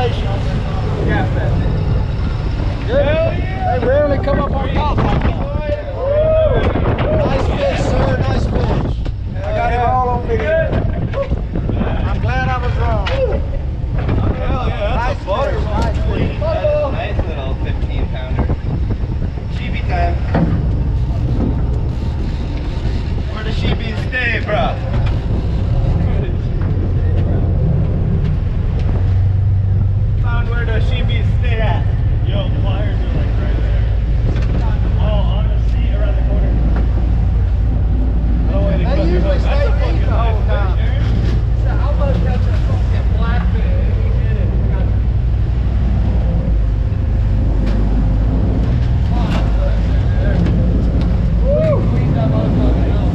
Congratulations. Good. They rarely come up on top like that. Nice fish, sir. Nice fish. I got it all on video. I'm glad I was wrong. Hell yeah, that's a butter. Nice fish. That's a nice little 15-pounder. Sheepy time. Where the sheepies stay, bro? Found where the sheepies stay at. Yo, the pliers are like right there. Oh, on the seat around the corner. Oh, wait, They usually stay deep the whole time. So how much got that fucking blackfin? He did it. Woo! Cleaned that motherfucker out.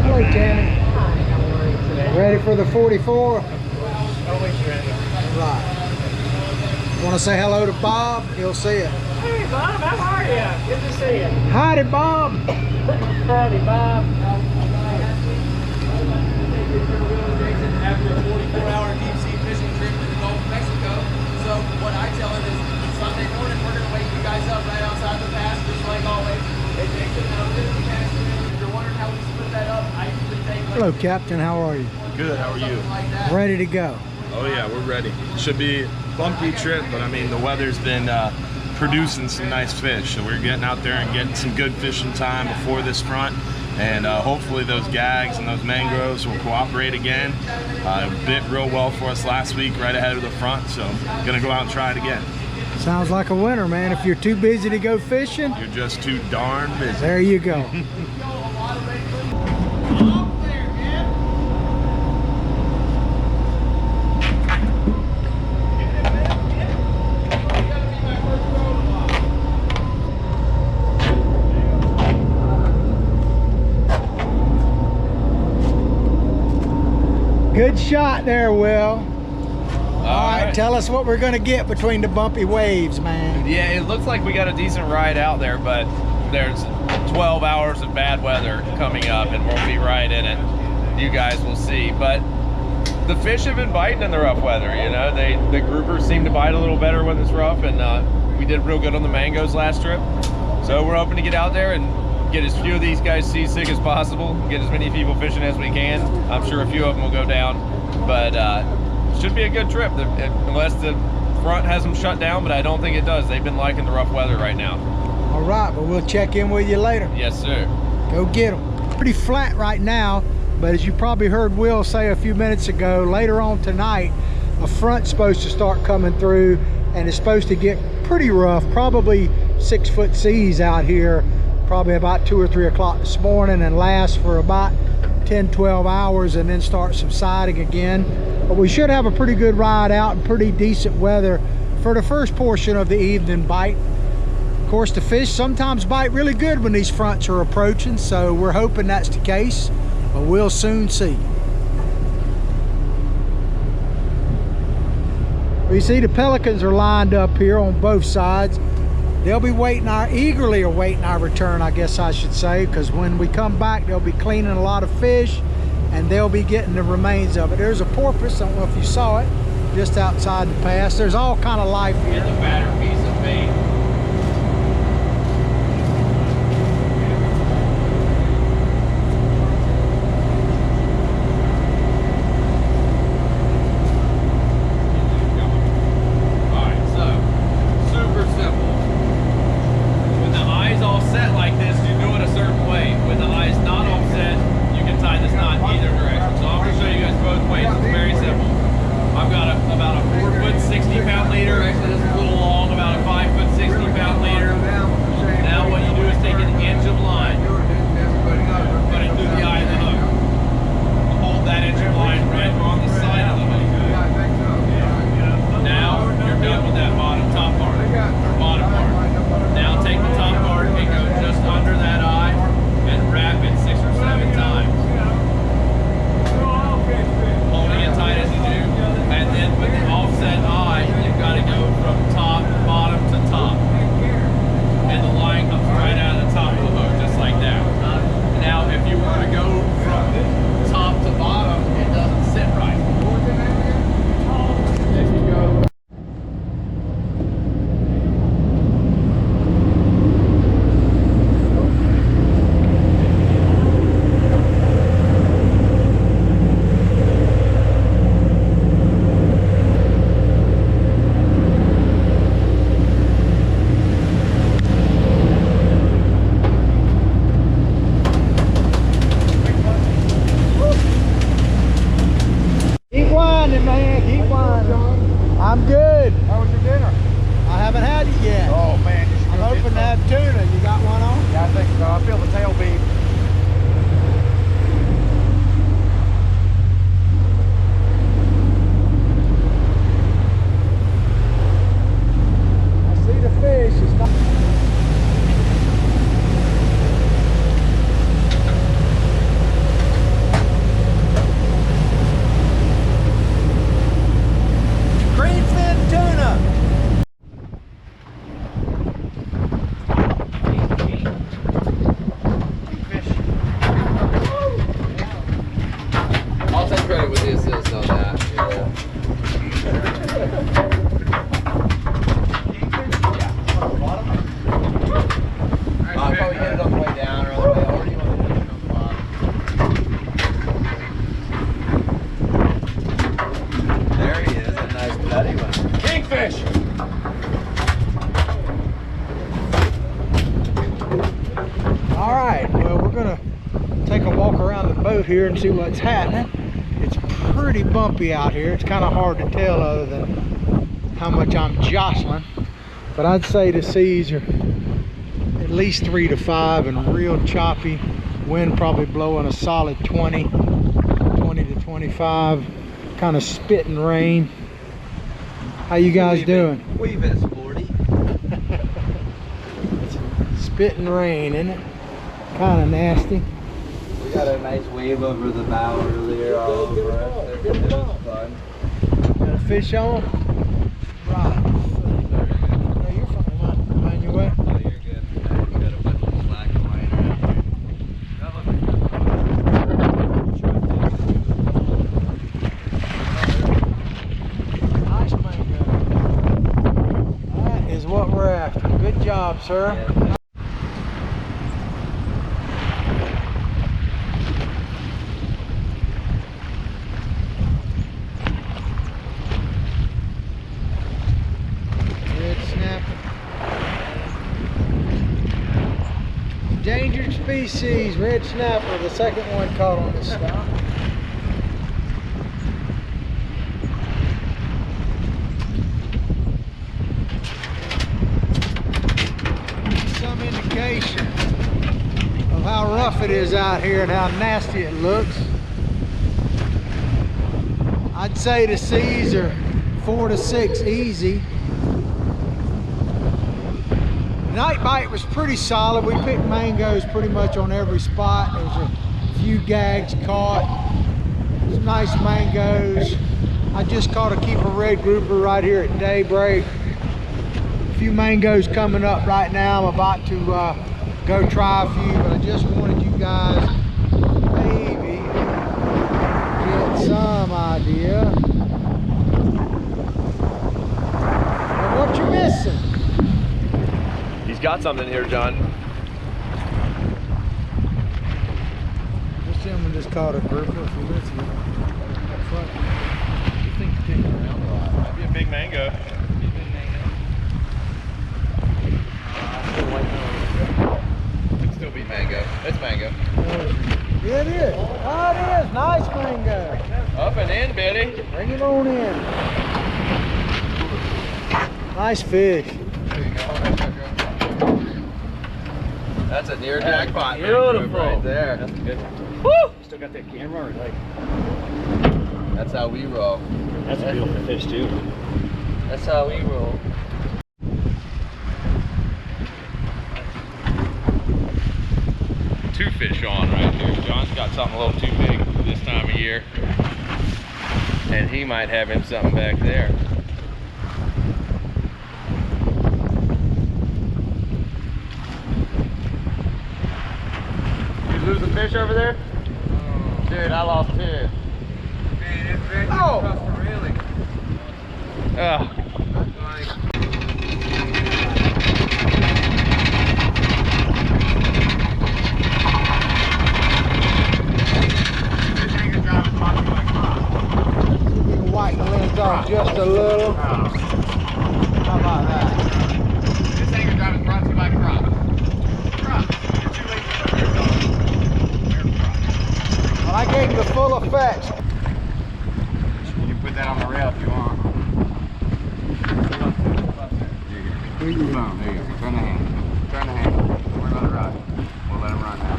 Hello, Tammy. Ready for the 44? Always ready. Right. Want to say hello to Bob? He'll see it. Hey, Bob, how are you? Good to see you. Howdy, Bob. Howdy, Bob. After a 44-hour deep-sea fishing trip to the Gulf of Mexico. So what I tell him is Sunday morning we're going to wake you guys up right outside the pass, just like always. It takes about 50 minutes. If you're wondering how we split that up, I usually take like Hello, Captain. How are you? Good, how are you? like that. Ready to go. Oh yeah, we're ready. Should be a bumpy trip, but I mean the weather's been producing some nice fish, so we're getting out there and getting some good fishing time before this front, and hopefully those gags and those mangroves will cooperate again. It bit real well for us last week right ahead of the front, so gonna go out and try it again. Sounds like a winner, man. If you're too busy to go fishing, You're just too darn busy. there you go. Good shot there, Will. All right, tell us what we're going to get between the bumpy waves, man. Yeah, it looks like we got a decent ride out there, but there's 12 hours of bad weather coming up and we'll be right in it. You guys will see. But the fish have been biting in the rough weather, you know. The groupers seem to bite a little better when it's rough, and we did real good on the mangoes last trip. So we're hoping to get out there and get as few of these guys seasick as possible, get as many people fishing as we can. I'm sure a few of them will go down, but should be a good trip unless the front has them shut down, but I don't think it does. They've been liking the rough weather right now. All right, but we'll check in with you later. Yes, sir. Go get them. Pretty flat right now, but as you probably heard Will say a few minutes ago, later on tonight, a front's supposed to start coming through, and it's supposed to get pretty rough, probably 6-foot seas out here, probably about 2 or 3 o'clock this morning, and last for about 10-12 hours and then start subsiding again. But we should have a pretty good ride out and pretty decent weather for the first portion of the evening bite. Of course, the fish sometimes bite really good when these fronts are approaching, so we're hoping that's the case, but we'll soon see. We see the pelicans are lined up here on both sides. They'll be eagerly awaiting our return, I guess I should say, because when we come back, they'll be cleaning a lot of fish and they'll be getting the remains of it. There's a porpoise, I don't know if you saw it, just outside the pass. There's all kind of life here. Here's a fatter piece of bait. About a 4-foot, 60-pound leader. Actually, this is a little long, about a 5-foot, 60 I'm good. How was your dinner? I haven't had it yet. Oh man, you should I'm go get hoping to some. have tuna. You got one on? Yeah, I think so. I feel the tail beam. I see the fish. It's not. Greenfin tuna. I'll take credit with the assist on that. Probably hit it on the way down or on the way over. You want to hit it on the bottom. There he is, a nice bloody one. Kingfish! All right, well, we're gonna take a walk around the boat here and see what's happening. It's pretty bumpy out here. It's kind of hard to tell other than how much I'm jostling, but I'd say the seas are at least 3 to 5 and real choppy. Wind probably blowing a solid 20 to 25, kind of spitting rain. How you guys doing? We've been sporty. Spitting rain, isn't it? Kind of nasty. We got a nice wave over the bow earlier all over us. It was fun. Got a fish on? Right. No, you're fine. Mind your way. Oh, you're good. You got a bunch of slack lying around here. Nice mango. That is what we're after. Good job, sir. Yeah. Red snapper. Endangered species, red snapper, the second one caught on this stop. Some indication of how rough it is out here and how nasty it looks. I'd say the seas are 4 to 6 easy. Night bite was pretty solid. We picked mangoes pretty much on every spot. There was a few gags caught. Some nice mangoes. I just caught a keeper red grouper right here at daybreak. A few mangoes coming up right now. I'm about to go try a few, but I just wanted you guys maybe get some idea of what you're missing. He's got something here, John. This gentleman just caught a grouper a few minutes ago. Up front. You think you came around a lot? Might be a big mango. Could still be mango. It's mango. Yeah, it is. Oh, it is. Nice mango. Up and in, Betty. Bring it on in. Nice fish. That's a near jackpot. Beautiful. Right there. That's good. Woo! Still got that camera or like? That's how we roll. That's a beautiful fish too. That's how we roll. Two fish on right here. John's got something a little too big this time of year. And he might have him something back there. You lose a fish over there? Dude, I lost two. Man, it's very tough for reeling. Oh. White the lens off just a little. How about that? This anchor drive is brought to you by Crop. Crop. Well, I gave him the full effects. You can put that on the rail if you want. Boom, there you go. Turn the handle. Turn the handle. We're gonna run. We'll let him run now.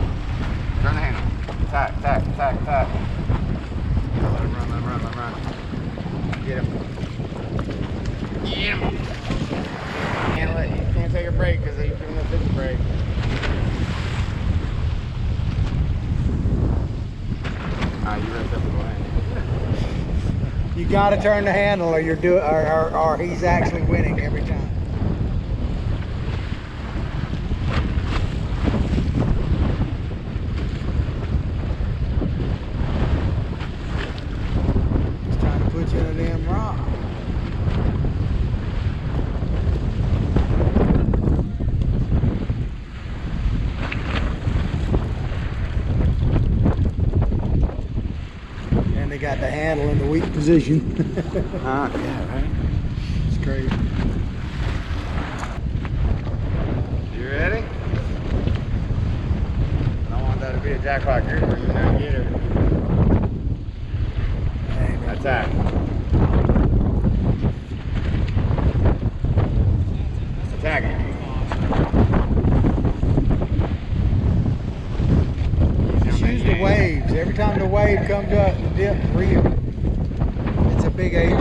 Turn the handle. Tack, tack, tack, tack. Let him run, let him run, let him run. Get him. Get him. You can't take a break because he's doing a fish break. Alright, you ready to go ahead. You got to turn the handle, or you're doing, or he's actually winning every time. It's time to put you in a damn rock. And they got the handle in the weak position. Yeah, right? It's crazy. You ready? I don't want that to be a jackpot grouper. You never get her. Attack. Attacking. Just use the waves. Every time the wave comes up, the dip, reel. It's a big AJ.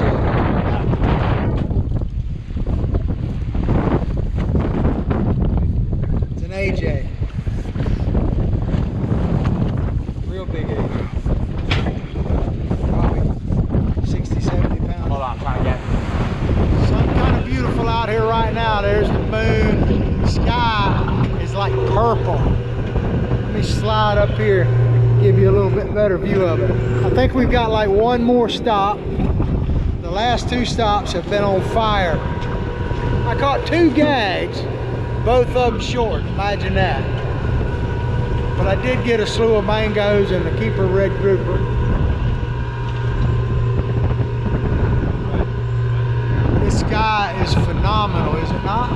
It's an AJ. Real big AJ. Probably 60, 70 pounds. Hold on, I'm trying to get Something kind of beautiful out here right now. There's the moon. The sky is like purple. Let me slide up here, give you a little bit better view of it. I think we've got like one more stop. The last two stops have been on fire. I caught 2 gags, both of them short. Imagine that. But I did get a slew of mangoes and a keeper red grouper. This sky is phenomenal, is it not?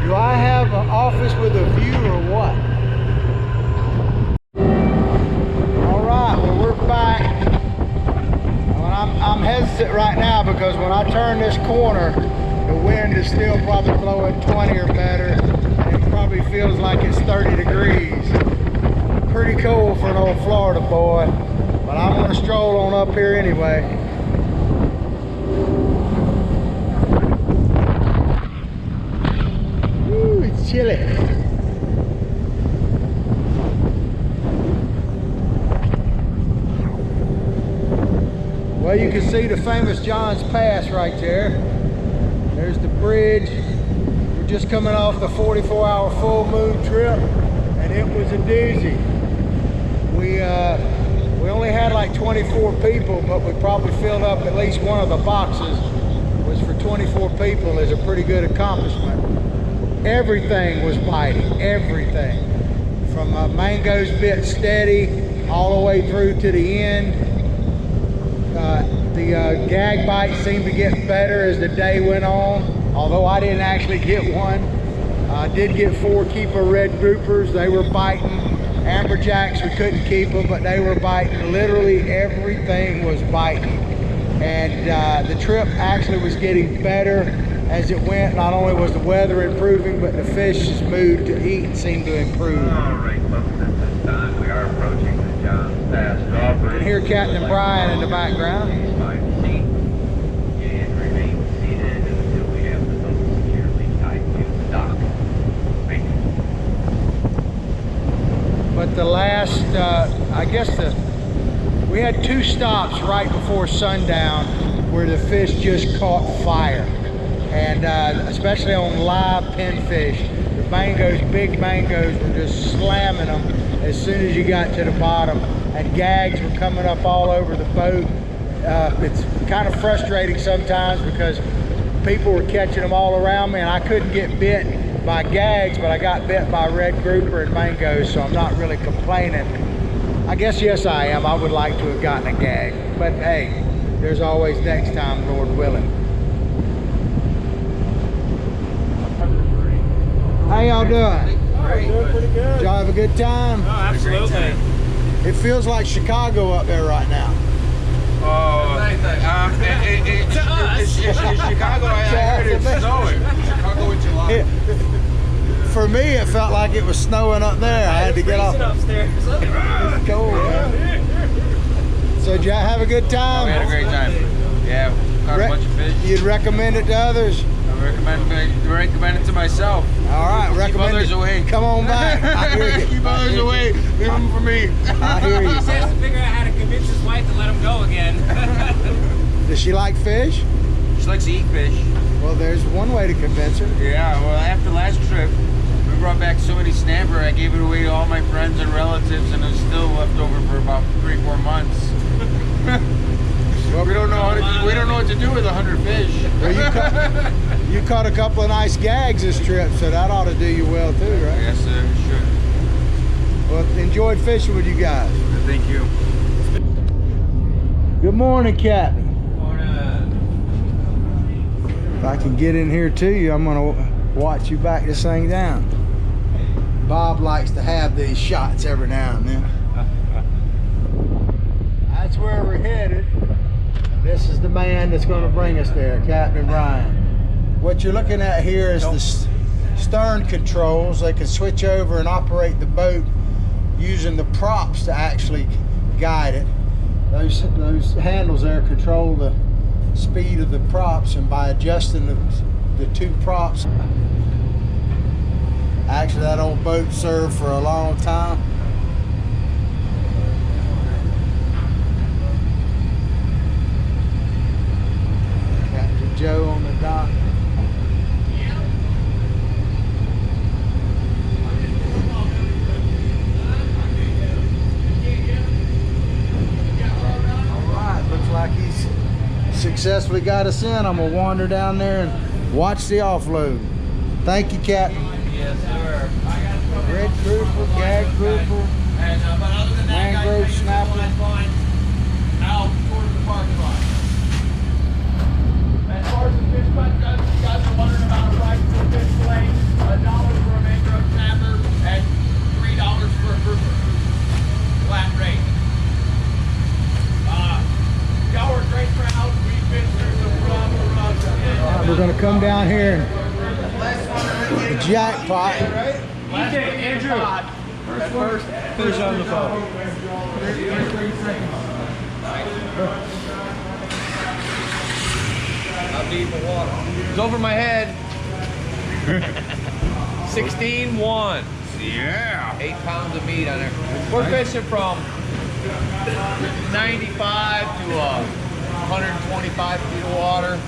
Do I have an office with a view or what? All right, well, we're back. I'm hesitant right now because when I turn this corner, the wind is still probably blowing 20 or better. And it probably feels like it's 30 degrees. Pretty cold for an old Florida boy, but I'm gonna stroll on up here anyway. Ooh, it's chilly. Well, you can see the famous Johns Pass right there. There's the bridge. We're just coming off the 44-hour full moon trip, and it was a doozy. We only had like 24 people, but we probably filled up at least one of the boxes, which for 24 people is a pretty good accomplishment. Everything was biting, everything. From mangoes bit steady all the way through to the end. The gag bites seemed to get better as the day went on, although I didn't actually get one. I did get 4 keeper red groupers. They were biting. Amberjacks, we couldn't keep them, but they were biting. Literally everything was biting. And the trip actually was getting better as it went. Not only was the weather improving, but the fish's mood to eat seemed to improve. All right, folks, at this time we are approaching the Johns Pass. You can hear Captain Brian in the background. By the seat and remain seated until we have the boat securely tied to the dock. Thank you. But the last, we had 2 stops right before sundown where the fish just caught fire. And especially on live pinfish, the mangoes, big mangoes, were just slamming them as soon as you got to the bottom. And gags were coming up all over the boat. It's kind of frustrating sometimes because people were catching them all around me and I couldn't get bit by gags, but I got bit by red grouper and mangoes, so I'm not really complaining. I guess, yes, I am. I would like to have gotten a gag, but hey, there's always next time, Lord willing. How y'all doing? Doing pretty good. Did y'all have a good time? Oh, absolutely. It feels like Chicago up there right now. It's Chicago. I heard it's snowing. Chicago in July. For me, it felt like it was snowing up there. I had to get off. Upstairs. It's cold, man. So did y'all have a good time? We had a great time. Yeah, caught a bunch of fish. You'd recommend it to others? I recommend it to myself. All right, recommend others it. away. Come on back. I hear you. Keep others away. Leave them for me. I hear you. He has to figure out how to convince his wife to let him go again. Does she like fish? She likes to eat fish. Well, there's one way to convince her. Yeah, well, after last trip, we brought back so many snapper, I gave it away to all my friends and relatives, and it's still left over for about 3-4 months. Well, we don't know what to do with 100 fish. Well, you caught a couple of nice gags this trip, so that ought to do you well too, right? Yes, sir. Sure. Well, enjoyed fishing with you guys. Thank you. Good morning, Captain. If I can get in here to you, I'm gonna watch you back this thing down. Bob likes to have these shots every now and then. That's where we're headed. This is the man that's going to bring us there, Captain Ryan. What you're looking at here is the stern controls. They can switch over and operate the boat using the props to actually guide it. Those handles there control the speed of the props, and by adjusting the two props, actually that old boat served for a long time. Captain Joe on the dock. Alright, looks like he's successfully got us in. I'm gonna wander down there and watch the offload. Thank you, Captain. Yes, sir. Red grouper, gag grouper, mangrove snapper. Out towards the parking lot. As far as the fish cut goes, you guys are wondering about a price for a fish fillet, $1 for a mangrove snapper, and $3 for a grouper. Flat rate. Y'all are a great crowd. We've been through some rough. We're gonna come down here and the jackpot. Andrew. First fish on the phone. How deep in water? It's over my head. 16-1. Yeah. 8 pounds of meat on there. We're fishing from 95 to 125 feet of water,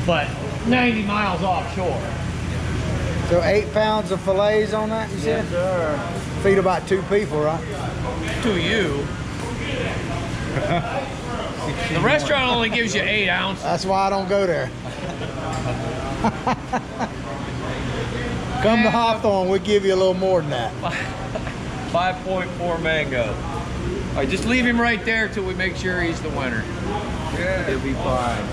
but 90 miles offshore. So 8 pounds of fillets on that, you said? Yes, sir. Feed about 2 people, right? To you. The restaurant only gives you 8 ounces. That's why I don't go there. Come to Hawthorne, we'll give you a little more than that. 5.4 mango. All right, just leave him right there till we make sure he's the winner. Yeah. He'll be fine.